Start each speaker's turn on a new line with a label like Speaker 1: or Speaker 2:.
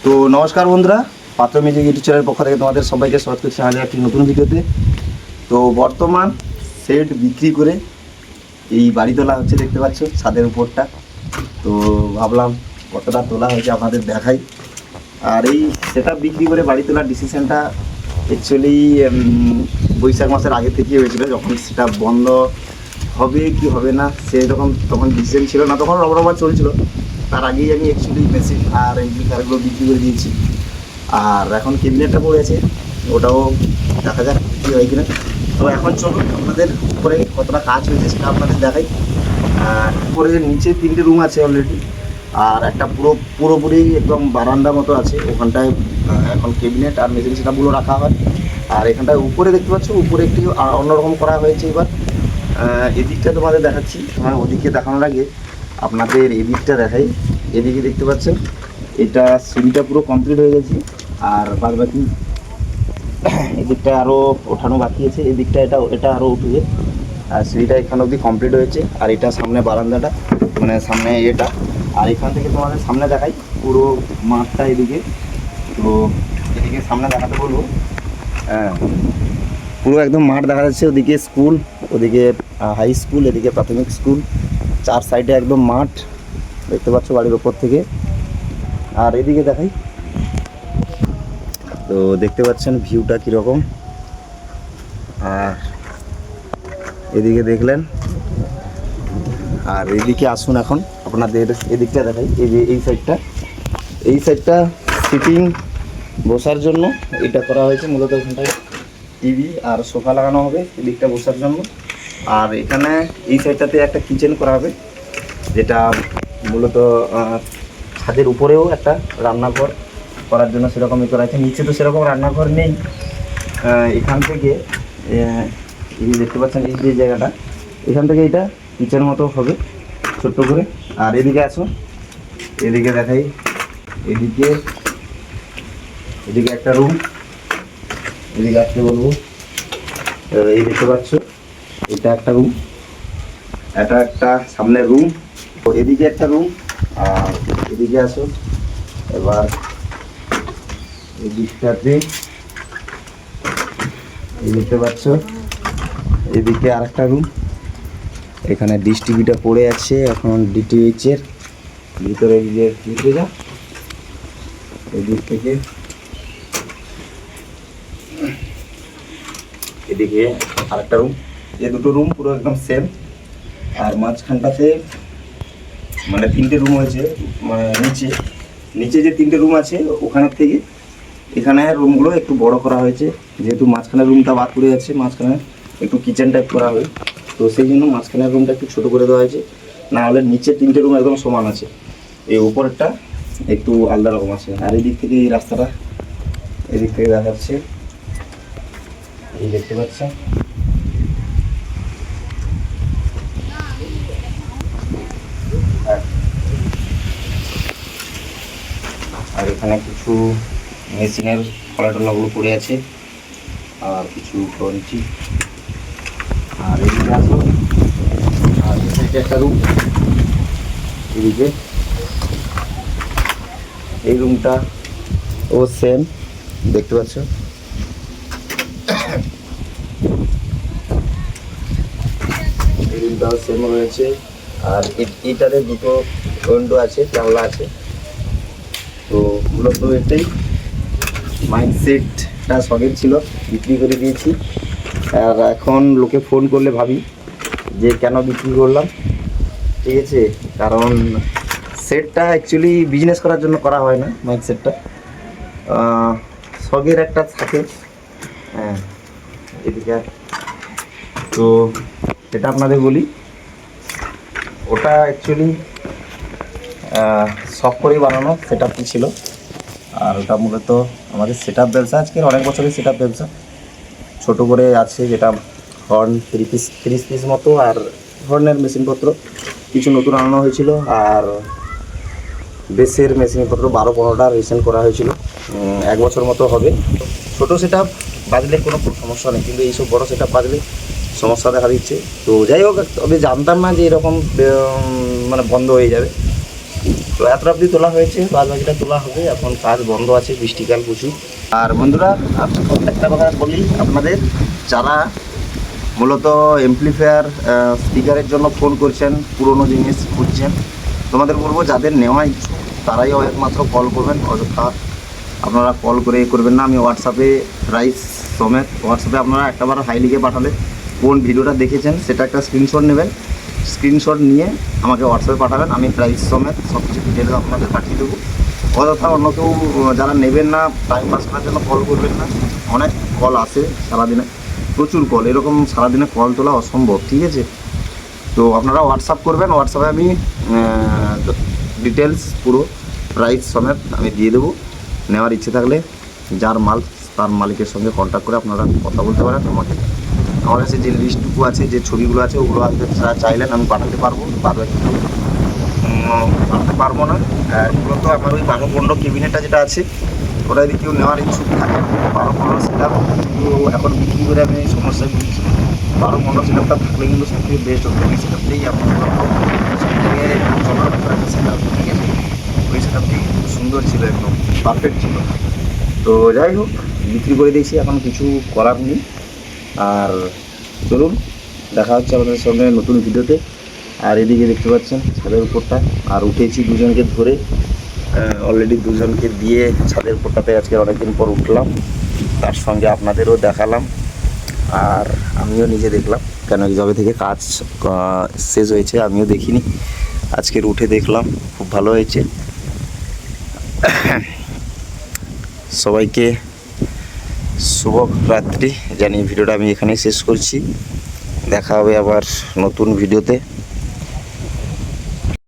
Speaker 1: তো নমস্কার বন্ধুরা, পাত্র মিউজিক ইউটিউব চ্যানেলের পক্ষ থেকে তোমাদের সবাইকে স্বাগত করছি আমাদের একটি নতুন ভিডিওতে। তো বর্তমান সেট বিক্রি করে এই বাড়ি তোলা হচ্ছে, দেখতে পাচ্ছ ছাদের উপরটা। তো ভাবলাম কতটা তোলা হয়েছে আপনাদের দেখাই। আর এই সেট বিক্রি করে বাড়ি তোলার ডিসিশনটা অ্যাকচুয়ালি বৈশাখ মাসের আগে থেকেই হয়েছিল, যখন সেটা বন্ধ হবে কি হবে না সেরকম তখন ডিসিশন ছিল না, তখন রবরবা চলছিল। তার আগেই আমি অ্যাকচুয়ালি মেশিন আর এমপ্লিফায়ারগুলো বিক্রি করে দিয়েছি। আর এখন ক্যাবিনেটটা পড়ে আছে, ওটাও দেখা যাক কী হয় কিনা। তো এখন চলুন আপনাদের উপরে কতটা কাজ হয়েছে সেটা আপনাদের দেখাই। উপরে নিচে 3টে রুম আছে অলরেডি, আর একটা পুরোপুরি একদম বারান্দা মতো আছে, ওখানটায় এখন ক্যাবিনেট আর মেশিন সেটাগুলো রাখা হয়। আর এখানটায় উপরে দেখতে পাচ্ছ, উপরে একটি অন্যরকম করা হয়েছে। এবার এদিকটা তোমাদের দেখাচ্ছি, ওদিকে দেখানোর আগে আপনাদের এদিকটা দেখাই। এদিকে দেখতে পাচ্ছেন এটা সিঁড়িটা পুরো কমপ্লিট হয়ে গেছে, আর বাদ বাকি এদিকটা আরও ওঠানো বাকি আছে। এদিকটা এটা আরও উঠবে, আর সিঁড়িটা এখানে অবধি কমপ্লিট হয়েছে। আর এটা সামনে বারান্দাটা, মানে সামনে এটা। আর এখান থেকে তোমাদের সামনে দেখাই পুরো মাঠটা এদিকে। তো এদিকে সামনে দেখাতে বলবো, হ্যাঁ পুরো একদম মাঠ দেখা যাচ্ছে। ওদিকে স্কুল, ওদিকে হাই স্কুল, এদিকে প্রাথমিক স্কুল, চার সাইডে একদম মাঠ দেখতে পাচ্ছ বাড়ির ওপর থেকে। আর এদিকে দেখাই, তো দেখতে পাচ্ছেন ভিউটা কীরকম। আর এদিকে দেখলেন, আর এদিকে আসুন এখন আপনাদের এদিকটা দেখাই। এই যে এই সাইডটা সিটিং বসার জন্য এটা করা হয়েছে মূলত। এখানটায় টিভি আর সোফা লাগানো হবে এদিকটা বসার জন্য। আর এখানে এই সাইডটাতে একটা কিচেন করা হবে, যেটা মূলত ছাদের উপরেও একটা রান্নাঘর করার জন্য সেরকমই করা আছে। নিচে তো সেরকম রান্নাঘর নেই। এখান থেকে এই দেখতে পাচ্ছেন এই যে জায়গাটা, এখান থেকে এটা কিচেন মতো হবে ছোট্ট করে। আর এদিকে আসুন, এদিকে দেখাই। এদিকে একটা রুম, এদিকে আসতে বলবো। এই দেখতে পাচ্ছ এটা একটা রুম, এটা একটা সামনে রুম, এদিকে একটা রুম। আর এদিকে আসো এবার এই দিকটাতে, এই দেখতে পাচ্ছ এদিকে আর একটা রুম। এখানে ডিশ টিভিটা পড়ে আছে এখন ডিটিএইচ এর ভিতরে। যে নিচে যা এই দিক থেকে এদিকে আর একটা রুম। এই দুটো রুম পুরো একদম সেম। আর মাঝখানটাতে মানে 3টে রুম হয়েছে, মানে নিচে যে 3টে রুম আছে ওখানের থেকে এখানে রুমগুলো একটু বড় করা হয়েছে, যেহেতু মাঝখানে রুমটা বাদ পড়ে যাচ্ছে, মাঝখানে একটু কিচেন টাইপ করা হয়। তো সেই জন্য মাঝখানের রুমটা একটু ছোটো করে দেওয়া হয়েছে, না হলে নিচে 3টে রুম একদম সমান আছে, এই উপরেরটা একটু আলাদা রকম আছে। আর এই দিক থেকে এই রাস্তাটা এদিক থেকে দেখা যাচ্ছে, এই দেখতে পাচ্ছেন। আর এখানে কিছু মেশিনের ফলাটলাগুলো পড়ে আছে, আর কিছু কঞ্চি। আর এদিকে আসো, আর এদিকে একটা রুম, এদিকে এই রুমটা ও সেম দেখতে পাচ্ছ। এই রুমটাও সেম রয়েছে। আর এটারে দুটো উইন্ডো আছে, জানলা আছে। তো মূলত এটাই মাইন্ডসেটটা শখের ছিল, বিক্রি করে দিয়েছি। আর এখন লোকে ফোন করলে ভাবি যে কেন বিক্রি করলাম, ঠিক আছে। কারণ সেটটা অ্যাকচুয়ালি বিজনেস করার জন্য করা হয় না, মাইন্ডসেটটা শখের একটা থাকে। হ্যাঁ এদিকে তো এটা আপনাদের বলি, ওটা অ্যাকচুয়ালি শখ করেই বানানো সেট আপটি ছিল। আর ওটা মূলত আমাদের সেট আপ ব্যবসা, আজকের অনেক বছরের সেট আপ ব্যবসা। ছোটো করে আছে যেটা হর্ন 30 পিস মতো, আর হর্নের মেশিনপত্র কিছু নতুন আনানো হয়েছিল। আর বেসের মেশিনপত্র 12-15টা রিসেন্ট করা হয়েছিল, 1 বছর মতো হবে। ছোটো সেট আপ বাজলে কোনো সমস্যা নেই, কিন্তু এইসব বড়ো সেট আপ বাজলে সমস্যা দেখা দিচ্ছে। তো যাই হোক, তবে জানতাম না যে এরকম মানে বন্ধ হয়ে যাবে। তো এতটা অবধি তোলা হয়েছে, বাদ বাকিটা তোলা হবে। এখন কাজ বন্ধ আছে, বৃষ্টিকাল প্রচুর। আর বন্ধুরা একটা কথা বলি আপনাদের, যারা মূলত এমপ্লিফায়ার স্পিকারের জন্য ফোন করছেন, পুরনো জিনিস খুঁজছেন, তোমাদের বলবো যাদের নেওয়া ইচ্ছুক তারাই একমাত্র কল করবেন। অযথা আপনারা কল করে করবেন না। আমি হোয়াটসঅ্যাপে প্রাইস সমেত হোয়াটসঅ্যাপে আপনারা একটাবার হাই লিখে পাঠালে কোন ভিডিওটা দেখেছেন সেটা একটা স্ক্রিনশট নেবেন। স্ক্রিনশট নিয়ে আমাকে হোয়াটসঅ্যাপে পাঠাবেন, আমি প্রাইস সমেত সব কিছু ডিটেলস আপনাদের পাঠিয়ে দেবো। অযথা অন্য কেউ যারা নেবেন না, টাইম পাস করার জন্য কল করবেন না। অনেক কল আসে সারাদিনে, প্রচুর কল, এরকম সারাদিনে কল তোলা অসম্ভব, ঠিক আছে? তো আপনারা হোয়াটসঅ্যাপ করবেন, হোয়াটসঅ্যাপে আমি ডিটেলস পুরো প্রাইস সমেত আমি দিয়ে দেবো। নেওয়ার ইচ্ছে থাকলে যার মাল তার মালিকের সঙ্গে কন্ট্যাক্ট করে আপনারা কথা বলতে পারেন। আমার কাছে যে লিস্টটুকু আছে, যে ছবিগুলো আছে, ওগুলো আপনারা চাইলেন আমি পাঠাতে পারবো, পাঠাতে পারবো না। মূলত আমার ওই 12-15 কেবিনেটটা যেটা আছে, ওটা যদি কেউ নেওয়ার ইচ্ছুক থাকে, 12-15 সেটআপ কিন্তু এখন বিক্রি করে আমি সমস্যায় ভুগছি। 12-15 সেটআপটা থাকলে কিন্তু সব থেকে বেস্ট হতো। ওই সেটআপটাই আপনার সব থেকে চলার মতো একটা সেটআপ, ঠিক আছে? ওই সেটআপটি সুন্দর ছিল, একদম পারফেক্ট ছিল। তো যাই হোক, বিক্রি করে দিয়েছি, এখন কিছু করার নেই। আর চলুন দেখা হচ্ছে আমাদের সঙ্গে নতুন ভিডিওতে। আর এদিকে দেখতে পাচ্ছেন ছাদের উপরটা, আর উঠেছি দুজনকে ধরে, অলরেডি দুজনকে দিয়ে ছাদের উপরটাতে আজকে অনেকদিন পর উঠলাম। তার সঙ্গে আপনাদেরও দেখালাম আর আমিও নিজে দেখলাম, কেন যবে থেকে কাজ শেষ হয়েছে আমিও দেখিনি, আজকের উঠে দেখলাম, খুব ভালো হয়েছে। সবাইকে শুভ রাত্রি জানিয়ে ভিডিওটা আমি এখানেই শেষ করছি। দেখা হবে আবার নতুন ভিডিওতে।